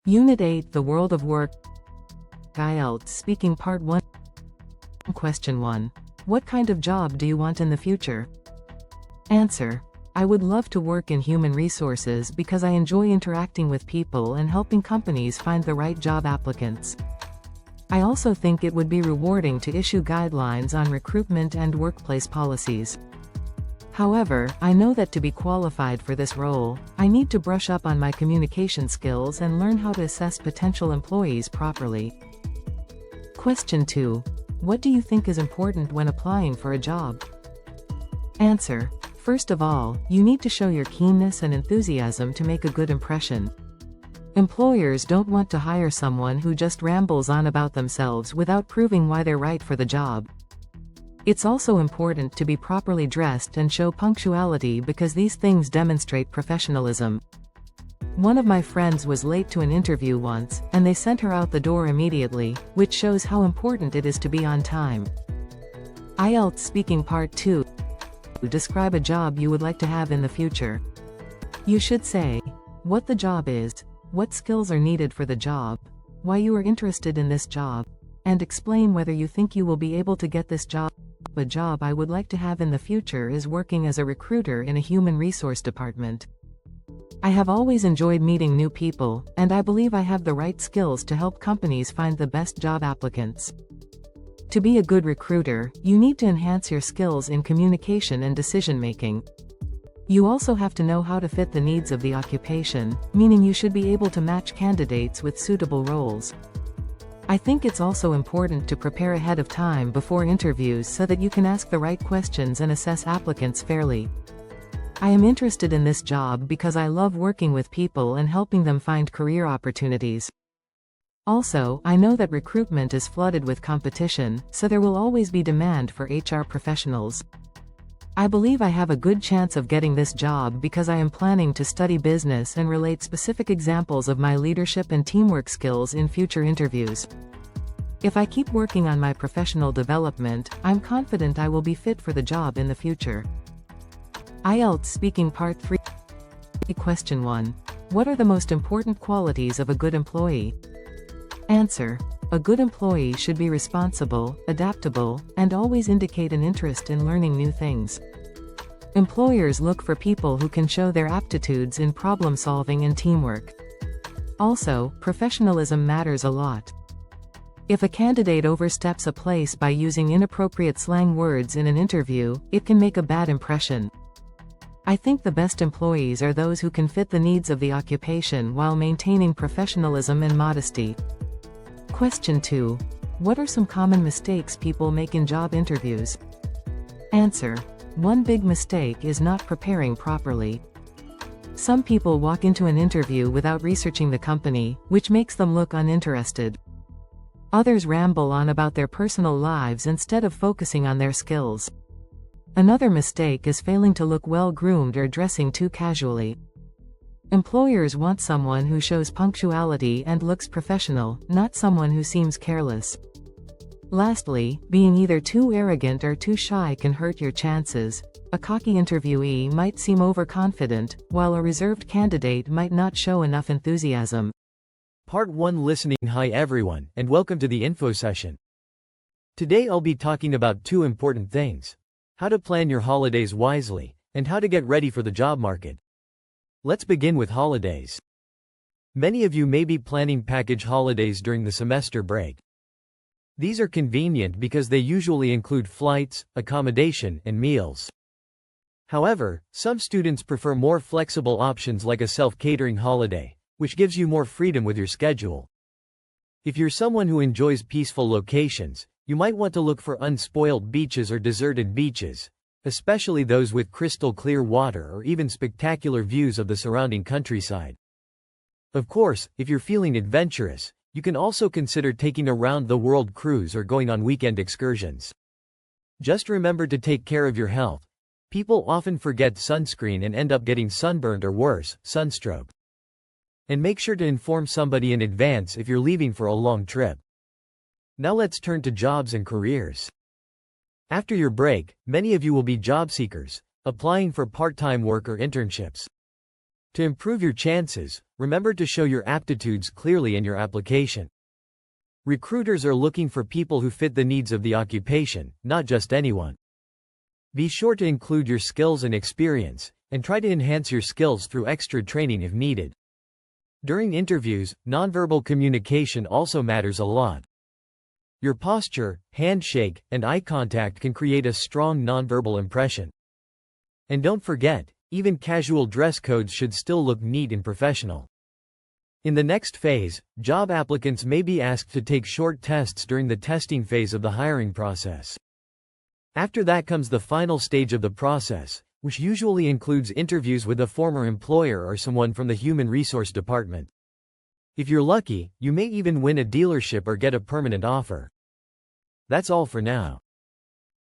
Unit 8, The World of Work. IELTS Speaking Part 1. Question 1. What kind of job do you want in the future? Answer. I would love to work in human resources because I enjoy interacting with people and helping companies find the right job applicants. I also think it would be rewarding to issue guidelines on recruitment and workplace policies. However, I know that to be qualified for this role, I need to brush up on my communication skills and learn how to assess potential employees properly. Question 2. What do you think is important when applying for a job? Answer. First of all, you need to show your keenness and enthusiasm to make a good impression. Employers don't want to hire someone who just rambles on about themselves without proving why they're right for the job. It's also important to be properly dressed and show punctuality because these things demonstrate professionalism. One of my friends was late to an interview once, and they sent her out the door immediately, which shows how important it is to be on time. IELTS Speaking Part 2. Describe a job you would like to have in the future. You should say what the job is, what skills are needed for the job, why you are interested in this job, and explain whether you think you will be able to get this job. A job I would like to have in the future is working as a recruiter in a human resource department. I have always enjoyed meeting new people, and I believe I have the right skills to help companies find the best job applicants. To be a good recruiter, you need to enhance your skills in communication and decision-making. You also have to know how to fit the needs of the occupation, meaning you should be able to match candidates with suitable roles. I think it's also important to prepare ahead of time before interviews so that you can ask the right questions and assess applicants fairly. I am interested in this job because I love working with people and helping them find career opportunities. Also, I know that recruitment is flooded with competition, so there will always be demand for HR professionals. I believe I have a good chance of getting this job because I am planning to study business and relate specific examples of my leadership and teamwork skills in future interviews. If I keep working on my professional development, I'm confident I will be fit for the job in the future. IELTS Speaking Part 3. Question 1. What are the most important qualities of a good employee? Answer. A good employee should be responsible, adaptable, and always indicate an interest in learning new things. Employers look for people who can show their aptitudes in problem-solving and teamwork. Also, professionalism matters a lot. If a candidate oversteps a place by using inappropriate slang words in an interview, it can make a bad impression. I think the best employees are those who can fit the needs of the occupation while maintaining professionalism and modesty. Question 2. What are some common mistakes people make in job interviews? Answer. One big mistake is not preparing properly. Some people walk into an interview without researching the company, which makes them look uninterested. Others ramble on about their personal lives instead of focusing on their skills. Another mistake is failing to look well-groomed or dressing too casually. Employers want someone who shows punctuality and looks professional, not someone who seems careless. Lastly, being either too arrogant or too shy can hurt your chances. A cocky interviewee might seem overconfident, while a reserved candidate might not show enough enthusiasm. Part 1 Listening. Hi everyone, and welcome to the info session. Today I'll be talking about two important things: how to plan your holidays wisely, and how to get ready for the job market. Let's begin with holidays. Many of you may be planning package holidays during the semester break. These are convenient because they usually include flights, accommodation, and meals. However, some students prefer more flexible options like a self-catering holiday, which gives you more freedom with your schedule. If you're someone who enjoys peaceful locations, you might want to look for unspoiled beaches or deserted beaches, especially those with crystal clear water or even spectacular views of the surrounding countryside. Of course, if you're feeling adventurous, you can also consider taking a round-the-world cruise or going on weekend excursions. Just remember to take care of your health. People often forget sunscreen and end up getting sunburned or worse, sunstroke. And make sure to inform somebody in advance if you're leaving for a long trip. Now let's turn to jobs and careers. After your break, many of you will be job seekers, applying for part-time work or internships. To improve your chances, remember to show your aptitudes clearly in your application. Recruiters are looking for people who fit the needs of the occupation, not just anyone. Be sure to include your skills and experience, and try to enhance your skills through extra training if needed. During interviews, nonverbal communication also matters a lot. Your posture, handshake, and eye contact can create a strong nonverbal impression. And don't forget, even casual dress codes should still look neat and professional. In the next phase, job applicants may be asked to take short tests during the testing phase of the hiring process. After that comes the final stage of the process, which usually includes interviews with a former employer or someone from the human resource department. If you're lucky, you may even win a dealership or get a permanent offer. That's all for now.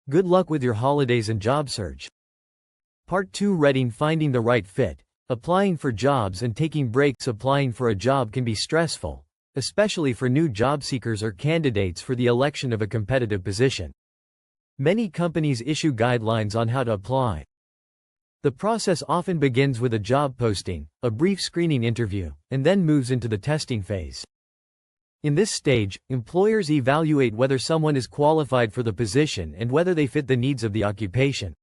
Good luck with your holidays and job search. Part 2: Reading, finding the right fit. Applying for jobs and taking breaks. Applying for a job can be stressful, especially for new job seekers or candidates for the election of a competitive position. Many companies issue guidelines on how to apply. The process often begins with a job posting, a brief screening interview, and then moves into the testing phase. In this stage, employers evaluate whether someone is qualified for the position and whether they fit the needs of the occupation.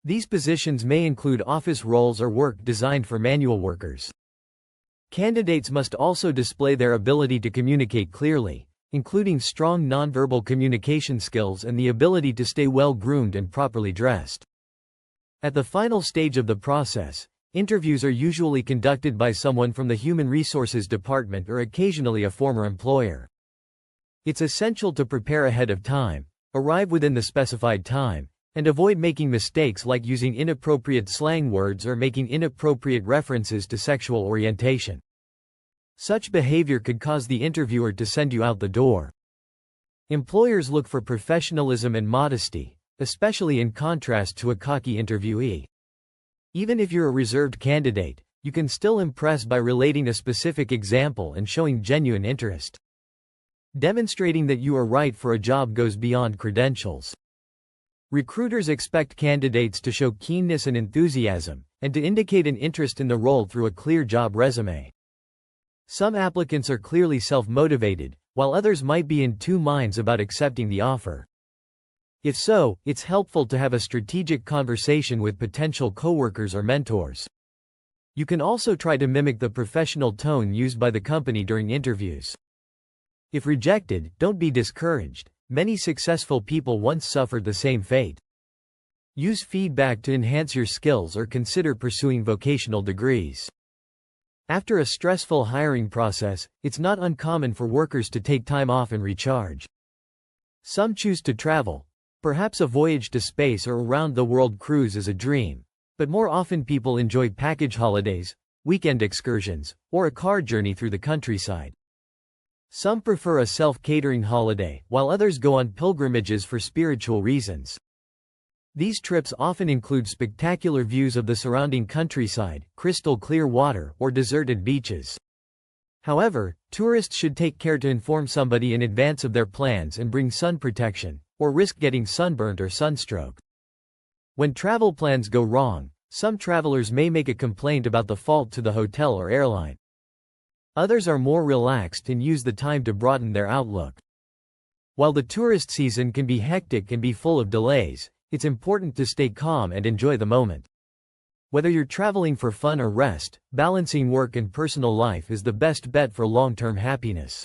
These positions may include office roles or work designed for manual workers. Candidates must also display their ability to communicate clearly, including strong nonverbal communication skills and the ability to stay well-groomed and properly dressed. At the final stage of the process, interviews are usually conducted by someone from the Human Resources Department or occasionally a former employer. It's essential to prepare ahead of time, arrive within the specified time, and avoid making mistakes like using inappropriate slang words or making inappropriate references to sexual orientation. Such behavior could cause the interviewer to send you out the door. Employers look for professionalism and modesty, especially in contrast to a cocky interviewee. Even if you're a reserved candidate, you can still impress by relating a specific example and showing genuine interest. Demonstrating that you are right for a job goes beyond credentials. Recruiters expect candidates to show keenness and enthusiasm, and to indicate an interest in the role through a clear job resume. Some applicants are clearly self-motivated, while others might be in two minds about accepting the offer. If so, it's helpful to have a strategic conversation with potential coworkers or mentors. You can also try to mimic the professional tone used by the company during interviews. If rejected, don't be discouraged. Many successful people once suffered the same fate. Use feedback to enhance your skills or consider pursuing vocational degrees. After a stressful hiring process, it's not uncommon for workers to take time off and recharge. Some choose to travel. Perhaps a voyage to space or around-the-world cruise is a dream, but more often people enjoy package holidays, weekend excursions, or a car journey through the countryside. Some prefer a self-catering holiday, while others go on pilgrimages for spiritual reasons. These trips often include spectacular views of the surrounding countryside, crystal clear water, or deserted beaches. However, tourists should take care to inform somebody in advance of their plans and bring sun protection, or risk getting sunburned or sunstroke. When travel plans go wrong, some travelers may make a complaint about the fault to the hotel or airline. Others are more relaxed and use the time to broaden their outlook. While the tourist season can be hectic and be full of delays, it's important to stay calm and enjoy the moment. Whether you're traveling for fun or rest, balancing work and personal life is the best bet for long-term happiness.